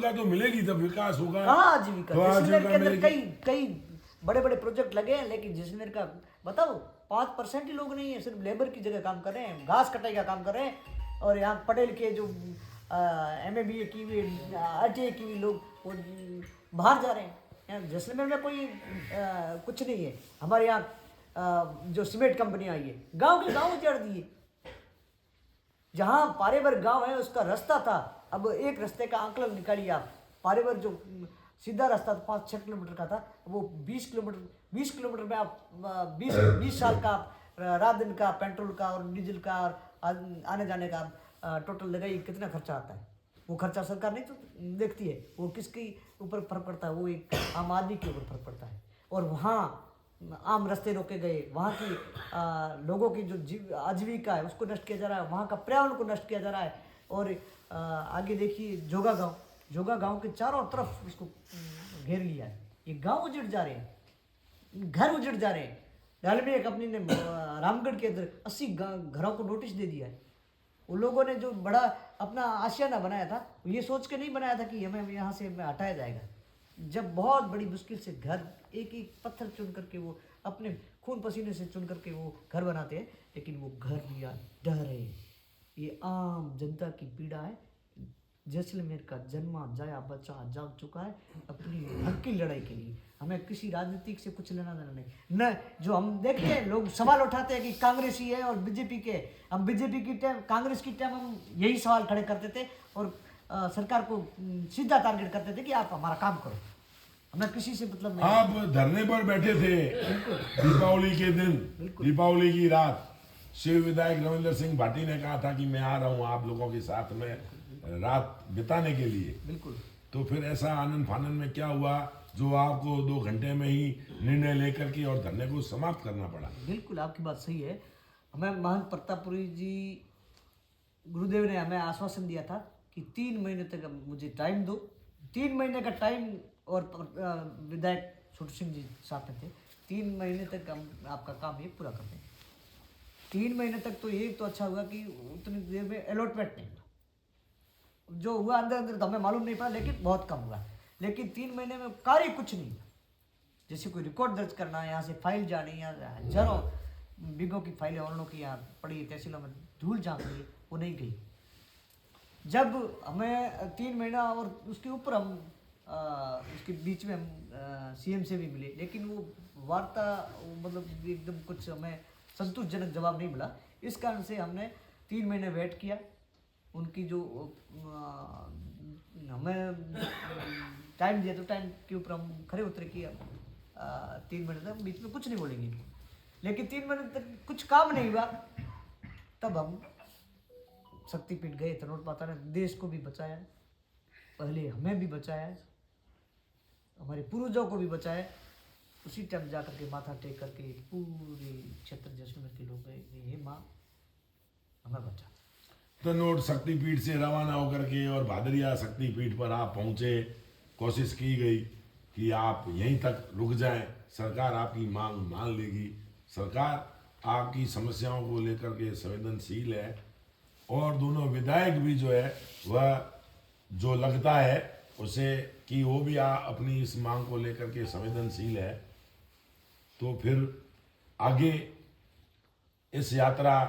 आजीविका तो मिलेगी जब विकास होगा। कहाँ आजीविका? तो जैसलमेर आजीविका के अंदर मिलेगी। कई कई बड़े बड़े प्रोजेक्ट लगे हैं, लेकिन जैसलमेर का बताओ 5% ही लोग नहीं है, सिर्फ लेबर की जगह काम कर रहे हैं, घास कटाई का काम कर रहे हैं। और यहाँ पढ़े लिखे जो MA BA की हुई, ITI की हुई लोग वो बाहर जा रहे हैं। यहाँ जैसलमेर में कोई कुछ नहीं है। हमारे यहाँ जो सीमेंट कंपनी आई है, गांव के गांव उजाड़ दिए। जहाँ पारेवर गांव है उसका रास्ता था, अब एक रास्ते का आंकलन निकालिए आप। पारेवर जो सीधा रास्ता 5-6 किलोमीटर का था, वो 20 किलोमीटर में आप 20 साल का आप रात दिन का पेट्रोल का और डीजल का और आने जाने का टोटल लगाइए कितना खर्चा आता है। वो खर्चा सरकार नहीं तो देखती है, वो किसके ऊपर फर्क पड़ता है? वो एक आम आदमी के ऊपर फर्क पड़ता है। और वहाँ आम रास्ते रोके गए, वहाँ की लोगों की जो आजीविका है उसको नष्ट किया जा रहा है, वहाँ का पर्यावरण को नष्ट किया जा रहा है। और आगे देखिए जोगा गांव के चारों तरफ इसको घेर लिया है। ये गांव उजड़ जा रहे हैं, घर उजड़ जा रहे हैं। हाल में एक कंपनी ने रामगढ़ के अंदर 80 घरों को नोटिस दे दिया है। उन लोगों ने जो बड़ा अपना आशियाना बनाया था, ये सोच के नहीं बनाया था कि हमें यहाँ से हटाया जाएगा। जब बहुत बड़ी मुश्किल से घर एक एक पत्थर चुन करके वो अपने खून पसीने से चुन करके वो घर बनाते हैं, लेकिन वो घर भी आज ढह रहे हैं। ये आम जनता की पीड़ा है। जैसलमेर का जन्मा जाया बच्चा जाग चुका है अपनी हक की लड़ाई के लिए। हमें किसी राजनीतिक से कुछ लेना देना नहीं। न जो हम देखते हैं लोग सवाल उठाते हैं कि कांग्रेसी है और बीजेपी के, हम बीजेपी की टाइम कांग्रेस की टाइम हम यही सवाल खड़े करते थे और सरकार को सीधा टारगेट करते थे कि आप हमारा काम करो, हमें किसी से मतलब नहीं। आप धरने पर बैठे थे दीपावली के दिन, दीपावली की रात शिव विधायक रविंद्र सिंह भाटी ने कहा था कि मैं आ रहा हूँ आप लोगों के साथ में रात बिताने के लिए। बिल्कुल। तो फिर ऐसा आनंद फानन में क्या हुआ जो आपको 2 घंटे में ही निर्णय लेकर के और धरने को समाप्त करना पड़ा? बिल्कुल आपकी बात सही है। हमें महंत प्रतापपुरी जी गुरुदेव ने हमें आश्वासन दिया था कि 3 महीने तक मुझे टाइम दो। 3 महीने का टाइम, और विधायक छोटू सिंह जी साथ में थे। 3 महीने तक हम आपका काम ये पूरा कर देंगे। 3 महीने तक तो ये तो अच्छा हुआ कि उतनी देर में अलॉटमेंट नहीं हुआ। जो हुआ अंदर अंदर तो हमें मालूम नहीं पड़ा, लेकिन बहुत कम हुआ। लेकिन 3 महीने में कार्य कुछ नहीं। जैसे कोई रिकॉर्ड दर्ज करना है, यहाँ से फाइल जानी, यहाँ हजारों बीघों की फाइलें ऑनलों की यहाँ पड़ी तहसीलों में धूल झांक रही, वो नहीं गई। जब हमें 3 महीना और उसके ऊपर हम उसके बीच में हम CM से भी मिले, लेकिन वो वार्ता मतलब एकदम कुछ हमें संतोषजनक जवाब नहीं मिला। इस कारण से हमने 3 महीने वेट किया। उनकी जो हमें टाइम दिया, तो टाइम के ऊपर हम खड़े उतरे कि 3 महीने तक बीच में कुछ नहीं बोलेंगे इनको। लेकिन 3 महीने तक कुछ काम नहीं हुआ। तब हम शक्तिपीठ गए। तनोट माता ने देश को भी बचाया, पहले हमें भी बचाया, हमारे पूर्वजों को भी बचाया। उसी टाइम जा करके माथा टेक करके पूरे क्षेत्र जैसलमेर के लोग गए, ये माँ हमें बचा। तनोट शक्तिपीठ से रवाना होकर के और भादरिया शक्तिपीठ पर आप पहुंचे। कोशिश की गई कि आप यहीं तक रुक जाएं, सरकार आपकी मांग मान लेगी। सरकार आपकी समस्याओं को लेकर के संवेदनशील है और दोनों विधायक भी जो है वह जो लगता है उसे कि वो भी अपनी इस मांग को लेकर के संवेदनशील है। तो फिर आगे इस यात्रा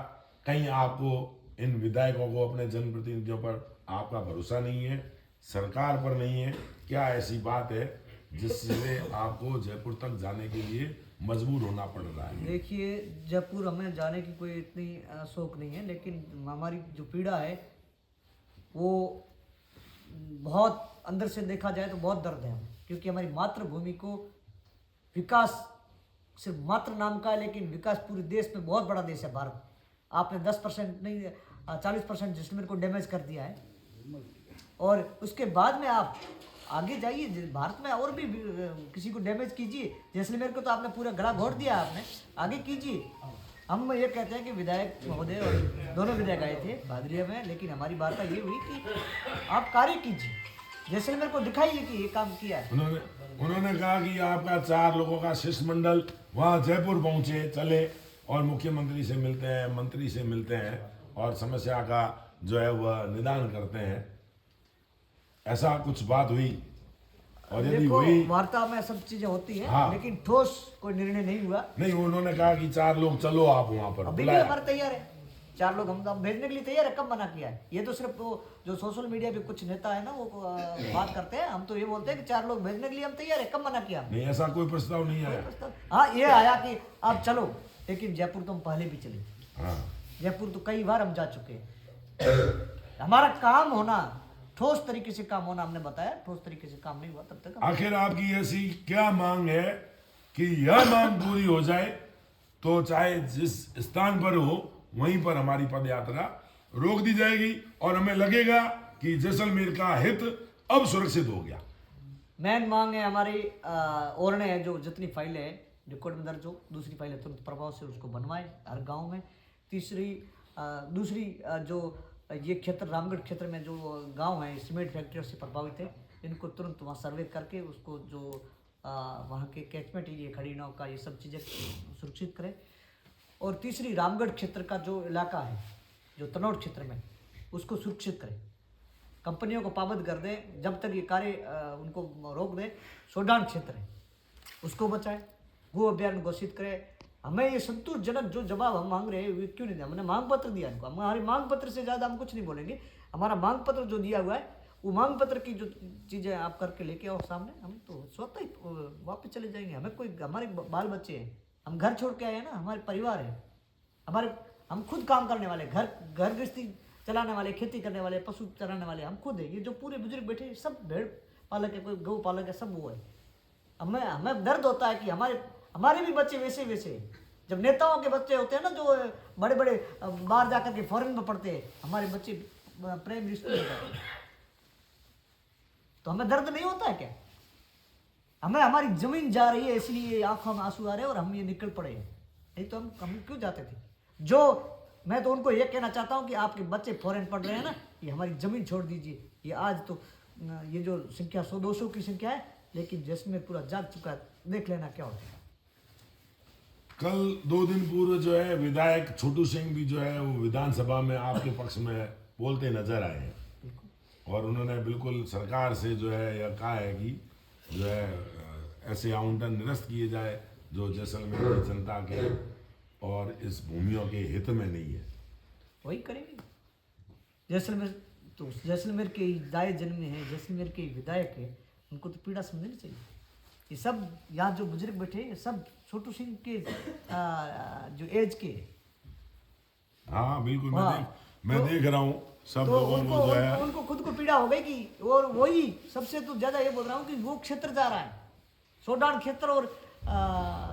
कहीं आपको इन विधायकों को अपने जनप्रतिनिधियों पर आपका भरोसा नहीं है, सरकार पर नहीं है, क्या ऐसी बात है जिससे आपको जयपुर तक जाने के लिए मजबूर होना पड़ रहा है? देखिए, जयपुर हमें जाने की कोई इतनी शौक नहीं है, लेकिन हमारी जो पीड़ा है वो बहुत अंदर से देखा जाए तो बहुत दर्द है हमें। क्योंकि हमारी मातृभूमि को विकास सिर्फ मात्र नाम का है, लेकिन विकास पूरे देश में, बहुत बड़ा देश है भारत। आपने 10% नहीं 40% जैसलमेर को डैमेज कर दिया है। और उसके बाद में आप आगे जाइए, भारत में और भी किसी को डैमेज कीजिए। जैसलमेर को तो आपने पूरा गला घोट दिया, आपने आगे कीजिए। हम ये कहते हैं कि विधायक महोदय और दोनों विधायक आए थे भादरिया में, लेकिन हमारी वार्ता ये हुई कि आप कार्य कीजिए, जैसलमेर को दिखाइए कि ये काम किया है। उन्होंने कहा कि आपका 4 लोगों का शिष्टमंडल वहाँ जयपुर पहुँचे, चले और मुख्यमंत्री से मिलते हैं, मंत्री से मिलते हैं और समस्या का जो है वह निदान करते हैं। ऐसा कुछ बात हुई? और यदि देखो हुई, वार्ता में सब चीजें होती हैं, हाँ। लेकिन ठोस कोई निर्णय नहीं हुआ। नहीं उन्होंने कहा कि 4 लोग चलो आप वहां पर अभी भी बुलाया। हमारे तैयार है, 4 लोग हम भेजने के लिए तैयार है। कब मना किया है? ये तो सिर्फ वो जो सोशल मीडिया पे कुछ नेता है ना वो बात करते हैं। हम तो ये बोलते हैं कि 4 लोग भेजने के लिए हम तैयार है। कब मना किया हमने? नहीं ऐसा कोई प्रस्ताव नहीं आया। हाँ ये आया कि आप चलो, लेकिन जयपुर तो हम पहले भी चले। हाँ जयपुर तो कई बार हम जा चुके हैं। हमारा काम होना, ठोस तरीके से काम होना, हमने बताया ठोस तरीके से काम नहीं हुआ तब तक आखिर आपकी ऐसी क्या मांग है कि यह मांग पूरी हो जाए तो चाहे जिस स्थान पर हो वहीं पर हमारी पद यात्रा रोक दी जाएगी और हमें लगेगा कि जैसलमेर का हित अब सुरक्षित हो गया। मेन मांग है हमारी और है जो जितनी फाइलें हैं रिकॉर्ड में दर्ज हो, दूसरी फाइलें तुरंत प्रभाव से उसको बनवाएं हर गांव में। तीसरी दूसरी जो ये क्षेत्र रामगढ़ क्षेत्र में जो गांव हैं सीमेंट फैक्ट्रियों से प्रभावित है, इनको तुरंत वहाँ सर्वे करके उसको जो वहाँ के कैचमेंट एरिया खड़ी नाव का ये सब चीज़ें सुरक्षित करें। और तीसरी रामगढ़ क्षेत्र का जो इलाका है जो तनौर क्षेत्र में, उसको सुरक्षित करें, कंपनियों को पाबंद कर दें जब तक ये कार्य उनको रोक दें। सोडान क्षेत्र है उसको बचाएं, गो अभ्यारण्य घोषित करें। हमें ये संतोषजनक जो जवाब हम मांग रहे हैं वे क्यों नहीं दिया? हमने मांग पत्र दिया इनको, हमारे मांग पत्र से ज़्यादा हम कुछ नहीं बोलेंगे। हमारा मांग पत्र जो दिया हुआ है वो मांग पत्र की जो चीज़ें आप करके लेके आओ सामने, हम तो स्वतः ही वापस चले जाएंगे। हमें कोई, हमारे बाल बच्चे हैं, हम घर छोड़ के आए हैं ना, हमारे परिवार है, हमारे, हम खुद काम करने वाले, घर गृहस्थी चलाने वाले, खेती करने वाले, पशु चराने वाले हम खुद है। ये जो पूरे बुजुर्ग बैठे सब भेड़ पालक है, कोई गौ पालक है, सब वो है। हमें दर्द होता है कि हमारे भी बच्चे वैसे वैसे हैं। जब नेताओं के बच्चे होते हैं ना जो बड़े बड़े बाहर जाकर के फॉरेन में पढ़ते हैं, हमारे बच्चे प्राइमरी स्कूल में जाते हैं, तो हमें दर्द नहीं होता है क्या? हमें हमारी जमीन जा रही है इसलिए आंखों में आंसू आ रहे हैं और हम ये निकल पड़े हैं, नहीं तो हम क्यों जाते थे? जो मैं तो उनको ये कहना चाहता हूँ कि आपके बच्चे फॉरेन पढ़ रहे हैं ना, ये हमारी ज़मीन छोड़ दीजिए। ये आज तो ये जो संख्या 100-200 की संख्या है, लेकिन जैसलमेर पूरा जाग चुका है, देख लेना क्या होता है। कल 2 दिन पूर्व जो है विधायक छोटू सिंह भी जो है वो विधानसभा में आपके पक्ष में बोलते नजर आए हैं और उन्होंने बिल्कुल सरकार से जो है यह कहा है कि जो है ऐसे आवंटन निरस्त किए जाए जो जैसलमेर की जनता के और इस भूमियों के हित में नहीं है। वही करेंगे। जैसलमेर तो जैसलमेर के दाए जन्मे हैं, जैसलमेर के विधायक है, उनको तो पीड़ा समझनी चाहिए। ये सब यहाँ जो बुजुर्ग बैठे हैं सब छोटू सिंह के जो एज के। हाँ बिल्कुल, हाँ, मैं देख रहा हूँ सब तो लोगों को जो है उनको खुद को पीड़ा हो गई कि, और वही सबसे तो ज़्यादा ये बोल रहा हूँ कि वो क्षेत्र जा रहा है, सोडान क्षेत्र और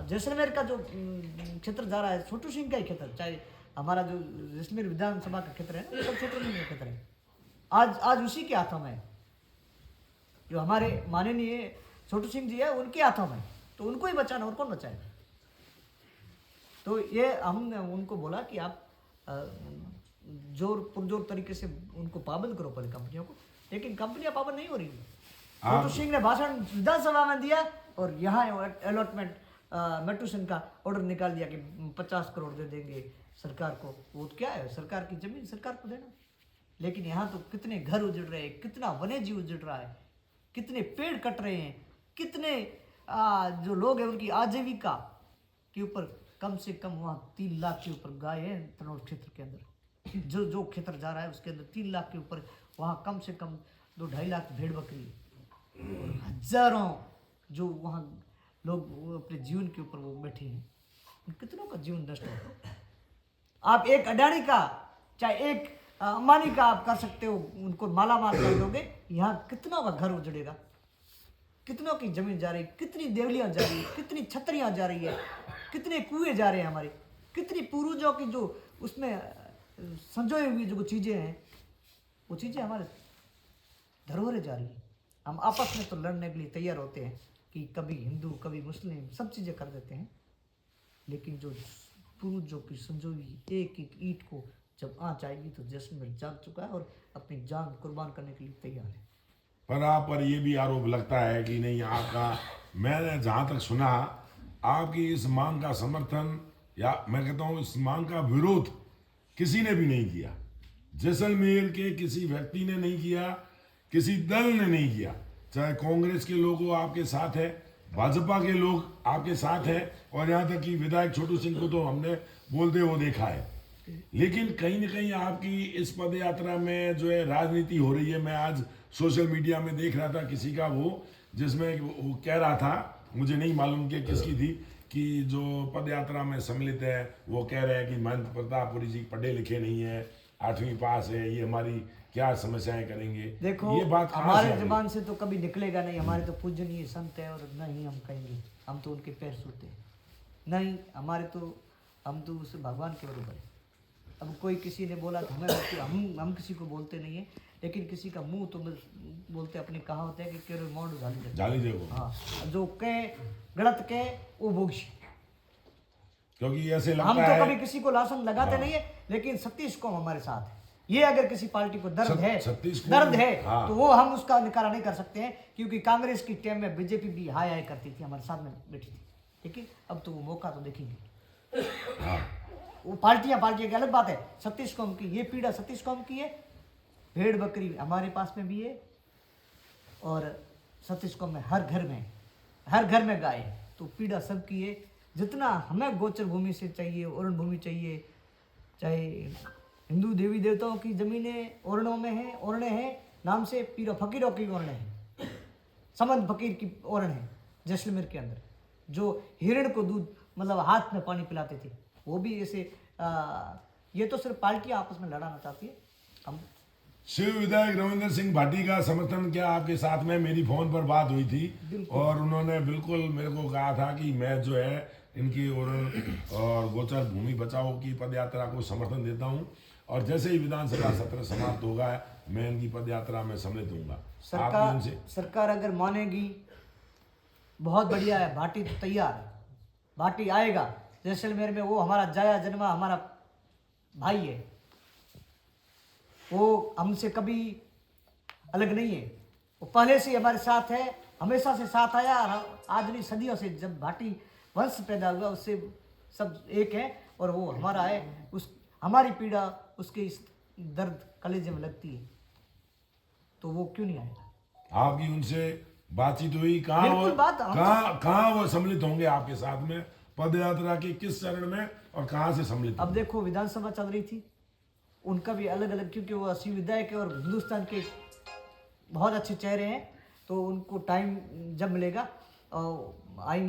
जैसलमेर का जो क्षेत्र जा रहा है छोटू सिंह का ही क्षेत्र, चाहे हमारा जो जैसलमेर विधानसभा का क्षेत्र है ना, सब छोटू सिंह का क्षेत्र है। आज उसी के हाथों में है, जो हमारे माननीय छोटू सिंह जी है उनके हाथों में, तो उनको ही बचाना, और कौन बचाएगा? तो ये हमने उनको बोला कि आप जोर पुरजोर तरीके से उनको पाबंद करो पहले कंपनियों को, लेकिन कंपनियां पाबंद नहीं हो रही। छोटू सिंह ने भाषण विधानसभा में दिया और यहाँ अलॉटमेंट मेट्रोसन का ऑर्डर निकाल दिया कि 50 करोड़ दे देंगे सरकार को। वो क्या है, सरकार की जमीन सरकार को देना। लेकिन यहाँ तो कितने घर उजड़ रहे हैं, कितना वन्य जीव उजड़ रहा है, कितने पेड़ कट रहे हैं, कितने जो लोग हैं उनकी आजीविका के ऊपर कम से कम वहाँ 3 लाख के ऊपर गाय है तनौर क्षेत्र के अंदर। जो क्षेत्र जा रहा है उसके अंदर 3 लाख के ऊपर, वहाँ कम से कम 2-2.5 लाख भेड़ बकरी और हजारों जो वहाँ लोग अपने जीवन के ऊपर वो बैठे हैं, कितनों का जीवन नष्ट हो। आप एक अडानी का चाहे एक अंबानी का आप कर सकते हो, उनको माला माल कर दोगे, यहाँ कितनों का घर उजड़ेगा, कितनों की जमीन जा रही, कितनी देवलियाँ जा रही है, कितनी छतरियाँ जा रही है, कितने कुएं जा रहे हैं हमारे, कितनी पूर्वजों की जो उसमें संजोई हुई जो चीज़ें हैं वो चीज़ें हमारे धरोहरें जा रही है। हम आपस में तो लड़ने के लिए तैयार होते हैं कि कभी हिंदू कभी मुस्लिम सब चीज़ें कर देते हैं, लेकिन जो पूर्वजों की संजोई एक एक ईंट को जब आँच आएगी तो जैसलमेर जाग चुका है और अपनी जान कुर्बान करने के लिए तैयार है। पर आप पर ये भी आरोप लगता है कि नहीं, आपका, मैंने जहाँ तक सुना आपकी इस मांग का समर्थन या मैं कहता हूँ इस मांग का विरोध किसी ने भी नहीं किया, जैसलमेर के किसी व्यक्ति ने नहीं किया, किसी दल ने नहीं किया। चाहे कांग्रेस के लोग हो आपके साथ है, भाजपा के लोग आपके साथ है, और यहाँ तक कि विधायक छोटू सिंह को तो हमने बोलते हुए देखा है। लेकिन कहीं ना कहीं आपकी इस पद यात्रा में जो है राजनीति हो रही है। मैं आज सोशल मीडिया में देख रहा था किसी का वो, जिसमें वो कह रहा था, मुझे नहीं मालूम कि किसकी थी, कि जो पद यात्रा में सम्मिलित है वो कह रहे हैं कि महंत प्रतापपुरी जी पढ़े लिखे नहीं है, 8वीं पास है, ये हमारी क्या समस्याएं करेंगे। देखो ये बात कहाँ से हमारे आ गई? जुबान से तो कभी निकलेगा नहीं, हमारे तो पूजनीय संत है और न ही हम कहेंगे, हम तो उनके पैर छूते हैं। नहीं हमारे तो, हम तो उस भगवान के बराबर है। अब कोई किसी ने बोला तो हमें हम किसी को बोलते नहीं है, लेकिन किसी का मुंह तो बोलते अपनी कहावत है कि केवल मौन जाली देखो। हाँ, जो कहे गलत कहे वो भोगी। क्योंकि ऐसे हम लगता तो है कभी किसी को लासन लगाते नहीं है, लेकिन सतीश को हमारे साथ है। ये अगर किसी पार्टी को दर्द है, दर्द है, हाँ। तो वो हम उसका निकारा नहीं कर सकते हैं, क्योंकि कांग्रेस की टाइम में बीजेपी भी हाय हाय करती थी, हमारे साथ में बैठी थी। लेकिन अब तो वो मौका तो देखेंगे। हाँ। वो पार्टियां की अलग बात है। सतीश कौम की ये पीड़ा सतीश कौम की है, भेड़ बकरी हमारे पास में भी है, और सतीश कौम में हर घर में गाय है, तो पीड़ा सबकी है। जितना हमें गोचर भूमि से चाहिए, ओरण भूमि चाहिए, चाहे हिंदू देवी देवताओं की जमीनें ओरणों में हैं, ओरणे हैं, नाम से पीरों फकीरों की ओरणे हैं। समंद फकीर की ओरण है जैसलमेर के अंदर, जो हिरण को दूध मतलब हाथ में पानी पिलाते थे, वो भी ऐसे ये तो सिर्फ पार्टियां आपस में लड़ाना चाहती है। हम शिव विधायक रविंद्र सिंह भाटी का समर्थन क्या आपके साथ में मेरी फोन पर बात हुई थी, और उन्होंने बिल्कुल मेरे को कहा था कि मैं जो है इनकी और गोचर भूमि बचाओ की पद यात्रा को समर्थन देता हूं, और जैसे ही विधानसभा सत्र समाप्त होगा मैं इनकी पद यात्रा में सम्मिलित होऊंगा। आप इनसे सरकार अगर मानेगी बहुत बढ़िया है, भाटी तो तैयार है, भाटी आएगा जैसलमेर में। वो हमारा जाया जन्मा हमारा भाई है, वो हमसे कभी अलग नहीं है, वो पहले से हमारे साथ है, हमेशा से साथ आया, और आज नहीं सदियों से जब भाटी वंश पैदा हुआ उससे सब एक है, और वो हमारा है। उस हमारी पीड़ा उसके इस दर्द कलेजे में लगती है, तो वो क्यों नहीं आएगा। आपकी उनसे बातचीत हुई? कहाँ वो सम्मिलित होंगे आपके साथ में पद यात्रा के किस चरण में, और कहाँ से सम्मिलित? अब देखो विधानसभा चल रही थी, उनका भी अलग अलग, क्योंकि वो 80 विधायक है और हिंदुस्तान के बहुत अच्छे चेहरे हैं, तो उनको टाइम जब मिलेगा आएंगे।